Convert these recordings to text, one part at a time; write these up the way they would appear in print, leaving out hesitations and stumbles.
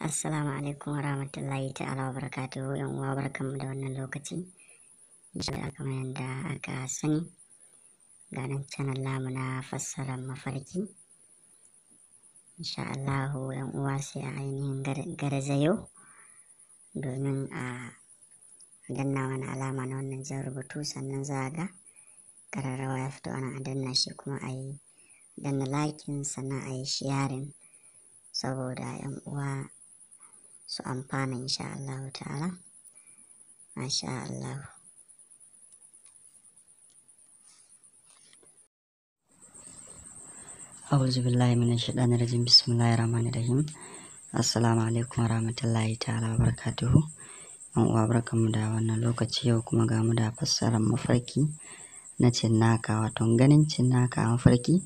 Assalamu alaikum warahmatullahi ta'ala wabarakatuhu. Yan uwa barkanmu da wannan lokaci. Insha Allah kamar yadda aka sani, ganin channel namu na fassarar mafarki. Insha Allah yan uwa sai a ainihin garzayo domin a danna wani alama na wannan jan rubutu, sannan za a ga ƙararrawa ya fito ana a danna shi, kuma a yi danna liking sannan a yi sharing saboda yan uwa su amfana insha Allah ta'ala. Masha Allah. A'udhu billahi minash shaitanir rajim. Bismillahir rahmanir rahim. Assalamu alaikum warahmatullahi ta'ala wabarakatuhu. Yan uwa barkanmu da wannan lokaci. Yau kuma ga mu da fassarar mafarki na cinnaka. Wato ganin cinnaka a mafarki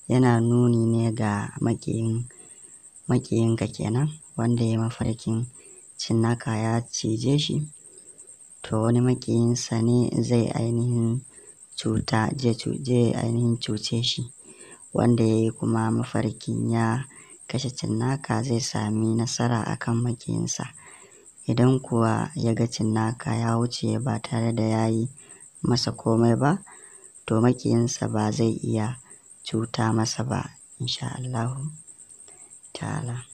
yana nuni ne ga makiyinka kenan, wanda ya mafarkin cinnaka ya cije shi, to wani makiyinsa ne zai ainihin cuce shi. Wanda ya yi kuma mafarkin ya kashe cinnaka zai sami nasara akan makiyinsa. Idan kuwa ya ga cinnaka ya wuce ba tare da ya yi masa komai ba, to makiyinsa ba zai iya cuta masa ba insha Allahu ta'ala.